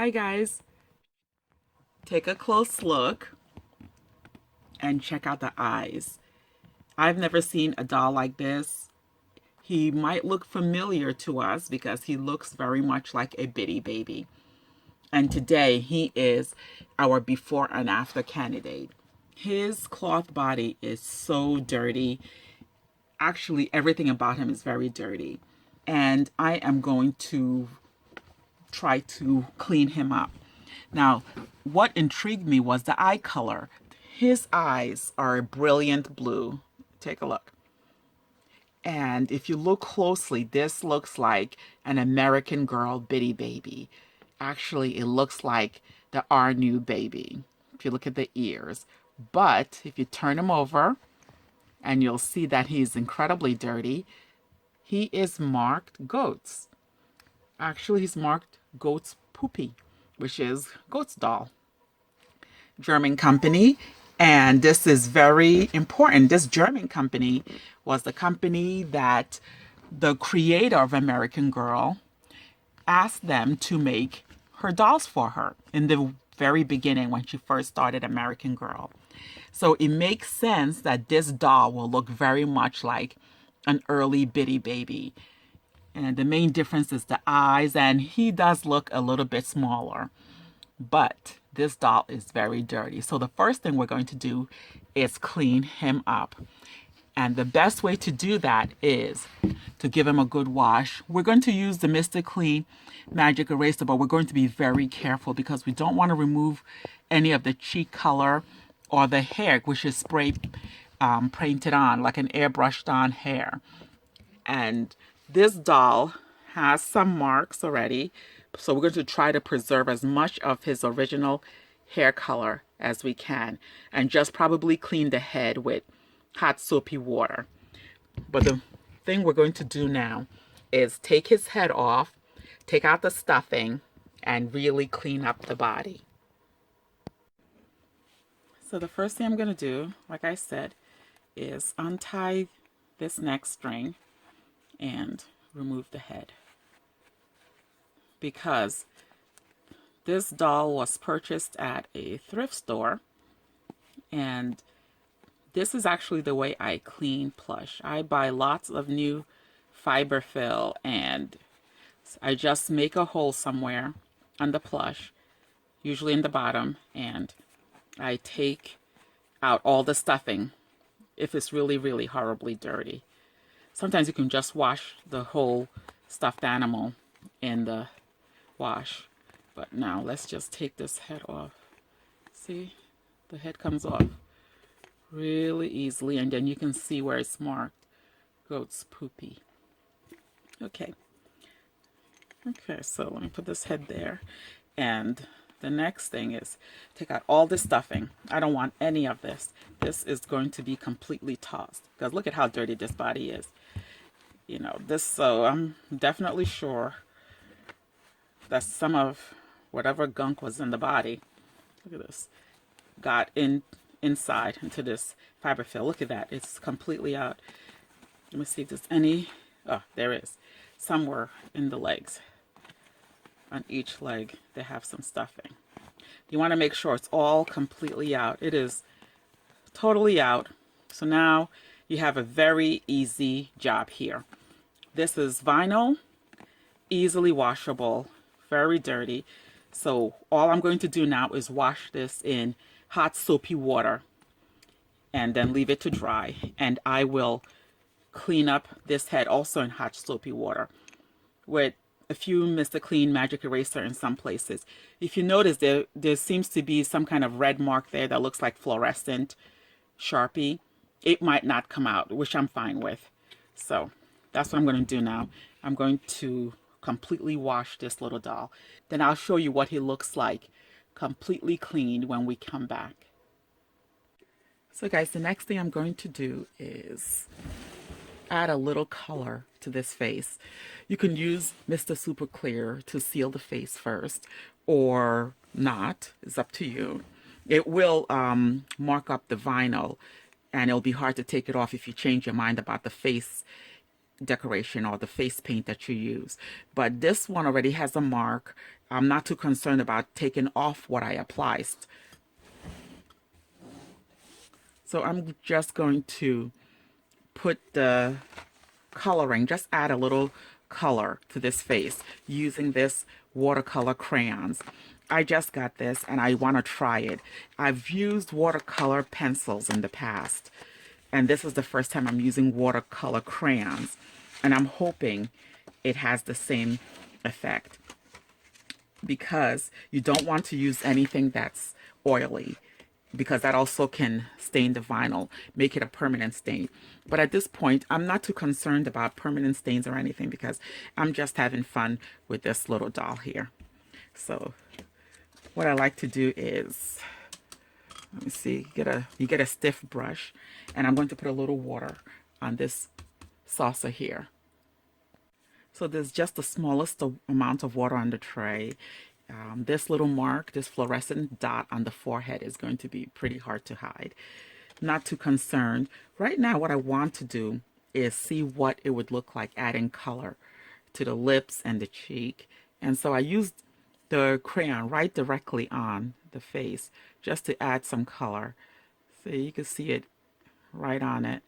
Hi guys, take a close look and check out the eyes. I've never seen a doll like this. He might look familiar to us because he looks very much like a bitty baby. And today he is our before and after candidate. His cloth body is so dirty. Actually, everything about him is very dirty. And I am going to try to clean him up. Now, what intrigued me was the eye color. His eyes are a brilliant blue. Take a look. And if you look closely, this looks like an American Girl bitty baby. Actually, it looks like the Our New Baby, if you look at the ears. But if you turn him over, and you'll see that he's incredibly dirty, he is marked Goats. Actually, he's marked Gotz Puppe, which is Goat's doll. German company. And this is very important. This German company was the company that the creator of American Girl asked them to make her dolls for her in the very beginning when she first started American Girl. So it makes sense that this doll will look very much like an early bitty baby. And the main difference is the eyes, and he does look a little bit smaller. But this doll is very dirty. So the first thing we're going to do is clean him up. And the best way to do that is to give him a good wash. We're going to use the Mr. Clean Magic Eraser, but we're going to be very careful because we don't want to remove any of the cheek color or the hair, which is spray painted on, like an airbrushed on hair. And this doll has some marks already, so we're going to try to preserve as much of his original hair color as we can, and just probably clean the head with hot soapy water. But the thing we're going to do now is take his head off, take out the stuffing, and really clean up the body. So the first thing I'm going to do, like I said, is untie this neck string and remove the head, because this doll was purchased at a thrift store, and this is actually the way I clean plush. I buy lots of new fiber fill and I just make a hole somewhere on the plush, usually in the bottom, and I take out all the stuffing if it's really, really horribly dirty. Sometimes you can just wash the whole stuffed animal in the wash. But now let's just take this head off. See, the head comes off really easily, and then you can see where it's marked Gotz Puppe. Okay. Okay, so let me put this head there. And the next thing is take out all the stuffing. I don't want any of this. This is going to be completely tossed because look at how dirty this body is. You know, this, so I'm definitely sure that some of whatever gunk was in the body, look at this, got inside into this fiber fill. Look at that. It's completely out. Let me see if there's any. Oh, there is. Somewhere in the legs. On each leg, they have some stuffing. You want to make sure it's all completely out. It is totally out. So now you have a very easy job here. This is vinyl, easily washable, very dirty. So all I'm going to do now is wash this in hot soapy water and then leave it to dry. And I will clean up this head also in hot soapy water with a few Mr. Clean Magic Eraser in some places. If you notice, there seems to be some kind of red mark there that looks like fluorescent Sharpie. It might not come out, which I'm fine with. So that's what I'm going to do now. I'm going to completely wash this little doll. Then I'll show you what he looks like completely cleaned when we come back. So guys, the next thing I'm going to do is add a little color to this face. You can use Mr. Super Clear to seal the face first, or not. It's up to you. It will mark up the vinyl, and it'll be hard to take it off if you change your mind about the face decoration or the face paint that you use. But this one already has a mark. I'm not too concerned about taking off what I applied. So I'm just going to put the coloring, just add a little color to this face using this watercolor crayons. I just got this and I want to try it. I've used watercolor pencils in the past, and this is the first time I'm using watercolor crayons, and I'm hoping it has the same effect, because you don't want to use anything that's oily, because that also can stain the vinyl, make it a permanent stain. But at this point, I'm not too concerned about permanent stains or anything, because I'm just having fun with this little doll here. So what I like to do is, let me see, you get a stiff brush, and I'm going to put a little water on this saucer here. So there's just the smallest amount of water on the tray. This little mark, this fluorescent dot on the forehead is going to be pretty hard to hide. Not too concerned. Right now what I want to do is see what it would look like adding color to the lips and the cheek. And so I used the crayon right directly on the face just to add some color. So you can see it right on it.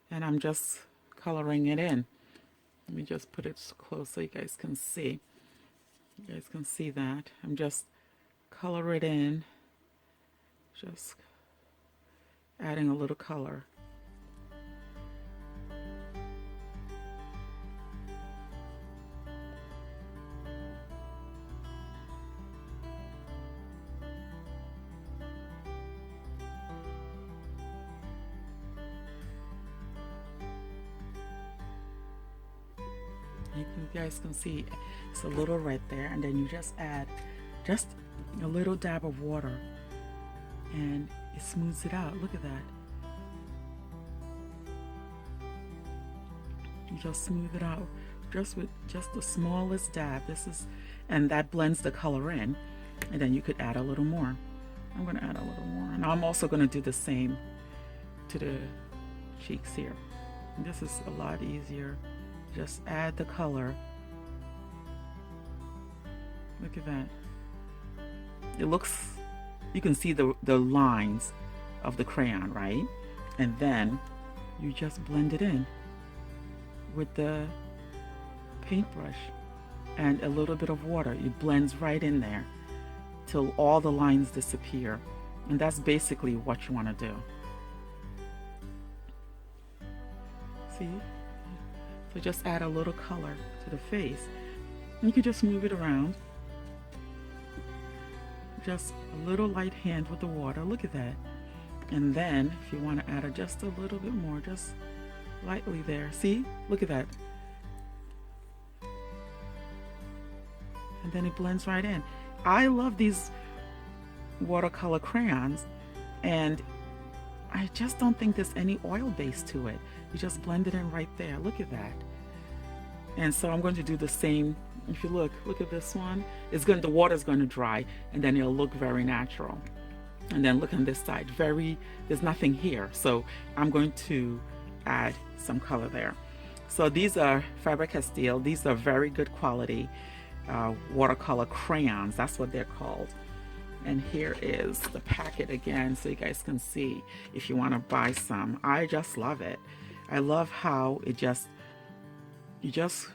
And I'm just coloring it in. Let me just put it close so you guys can see. You guys can see that. I'm just color it in. Just adding a little color. You guys can see it's a little right there, and then you just add just a little dab of water and it smooths it out. Look at that. You just smooth it out just with just the smallest dab. And that blends the color in, and then you could add a little more. I'm going to add a little more, and I'm also going to do the same to the cheeks here. And this is a lot easier. Just add the color. Look at that. It looks, you can see the lines of the crayon, right? And then you just blend it in with the paintbrush and a little bit of water. It blends right in there till all the lines disappear. And that's basically what you want to do. See? So just add a little color to the face. You can just move it around. Just a little light hand with the water. Look at that. And then if you want to add just a little bit more, just lightly there. See? Look at that. And then it blends right in. I love these watercolor crayons, and I just don't think there's any oil base to it. You just blend it in right there. Look at that. And so I'm going to do the same. If you look at this one. The water's going to dry, and then it'll look very natural. And then look on this side. There's nothing here. So I'm going to add some color there. So these are Faber-Castell. These are very good quality watercolor crayons. That's what they're called. And here is the packet again, so you guys can see if you want to buy some. I just love it. I love how you just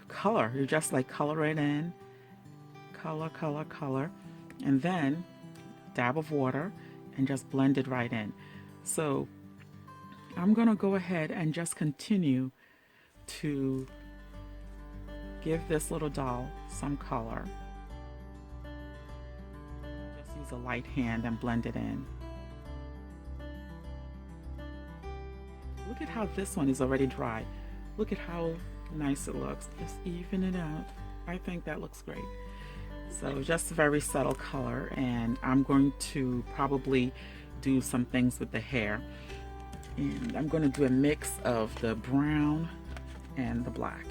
color. You just like color it in. Color, color, color. And then dab of water and just blend it right in. So I'm going to go ahead and just continue to give this little doll some color. Just use a light hand and blend it in. Look at how this one is already dry. Look at how nice it looks. Just even it out. I think that looks great. So just a very subtle color, and I'm going to probably do some things with the hair. And I'm going to do a mix of the brown and the black.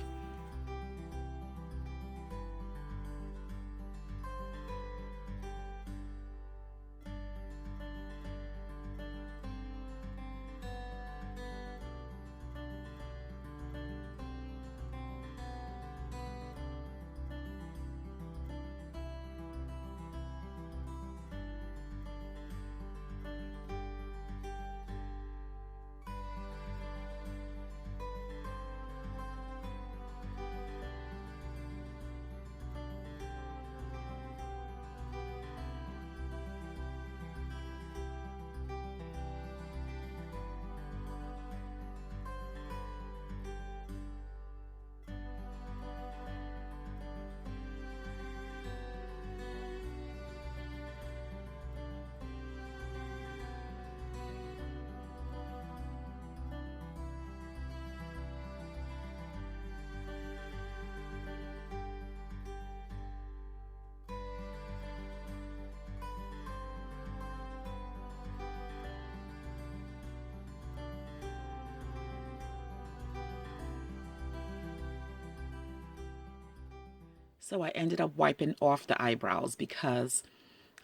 So I ended up wiping off the eyebrows because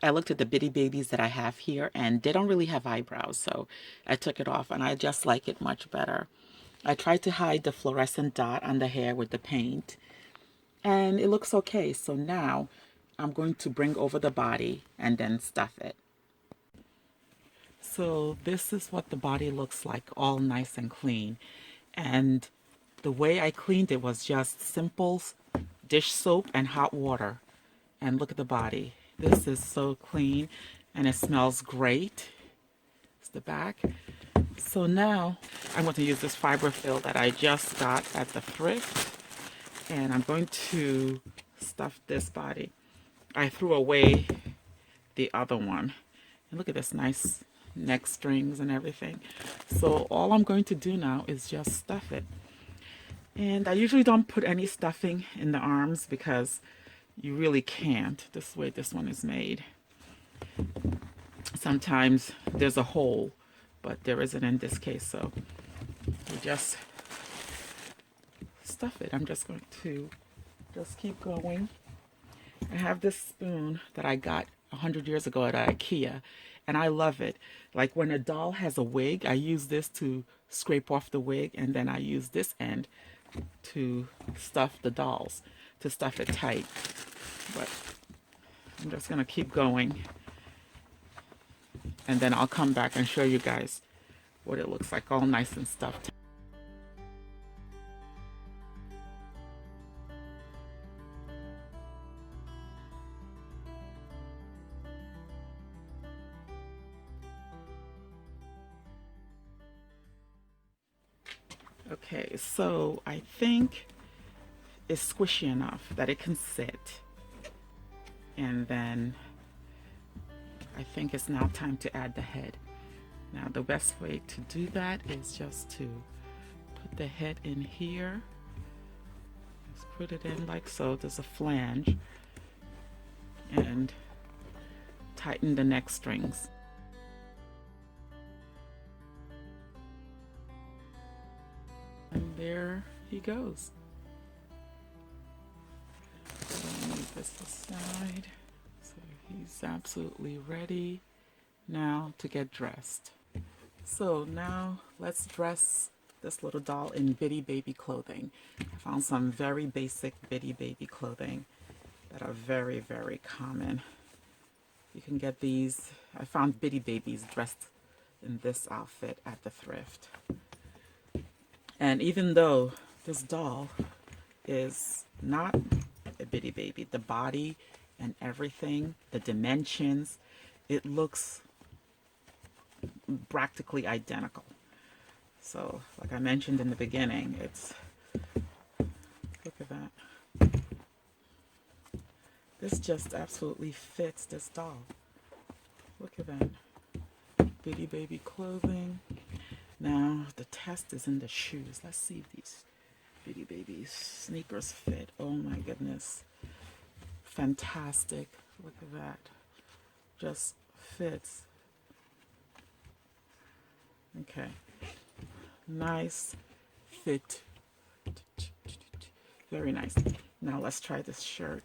I looked at the bitty babies that I have here and they don't really have eyebrows. So I took it off and I just like it much better. I tried to hide the fluorescent dot on the hair with the paint and it looks okay. So now I'm going to bring over the body and then stuff it. So this is what the body looks like, all nice and clean. And the way I cleaned it was just simple dish soap and hot water. And look at the body. This is so clean and it smells great. It's the back. So now I'm going to use this fiberfill that I just got at the thrift. And I'm going to stuff this body. I threw away the other one. And look at this nice neck strings and everything. So all I'm going to do now is just stuff it. And I usually don't put any stuffing in the arms because you really can't. This way this one is made. Sometimes there's a hole, but there isn't in this case. So you just stuff it. I'm just going to just keep going. I have this spoon that I got 100 years ago at IKEA, and I love it. Like when a doll has a wig, I use this to scrape off the wig, and then I use this end to stuff the dolls, to stuff it tight. But I'm just going to keep going, and then I'll come back and show you guys what it looks like, all nice and stuffed. Okay, so I think it's squishy enough that it can sit. And then I think it's now time to add the head. Now the best way to do that is just to put the head in here. Just put it in like so. There's a flange. And tighten the neck strings. And there he goes. So move this aside. So he's absolutely ready now to get dressed. So now let's dress this little doll in bitty baby clothing. I found some very basic bitty baby clothing that are very, very common. You can get these. I found bitty babies dressed in this outfit at the thrift. And even though this doll is not a bitty baby, the body and everything, the dimensions, it looks practically identical. So, like I mentioned in the beginning, it's, look at that. This just absolutely fits this doll. Look at that. Bitty baby clothing. Now, the test is in the shoes. Let's see if these bitty baby sneakers fit. Oh my goodness. Fantastic. Look at that. Just fits. Okay. Nice fit. Very nice. Now let's try this shirt.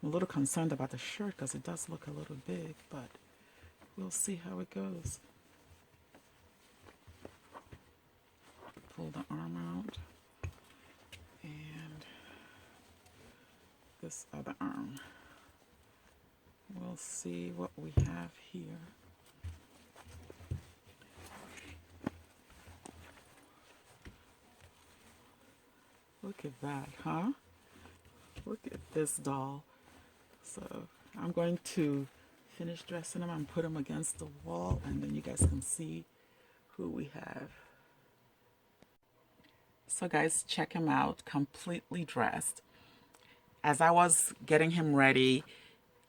I'm a little concerned about the shirt because it does look a little big, but we'll see how it goes. Pull the arm out and this other arm. We'll see what we have here. Look at that, huh? Look at this doll. So I'm going to finish dressing him and put him against the wall, and then you guys can see who we have. So guys, check him out, completely dressed. As I was getting him ready,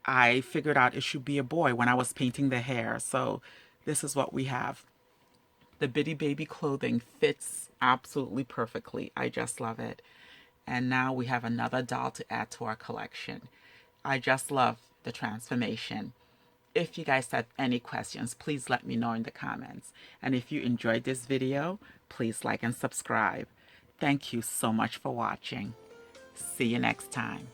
I figured out it should be a boy when I was painting the hair. So this is what we have. The bitty baby clothing fits absolutely perfectly. I just love it. And now we have another doll to add to our collection. I just love the transformation. If you guys have any questions, please let me know in the comments. And if you enjoyed this video, please like and subscribe. Thank you so much for watching. See you next time.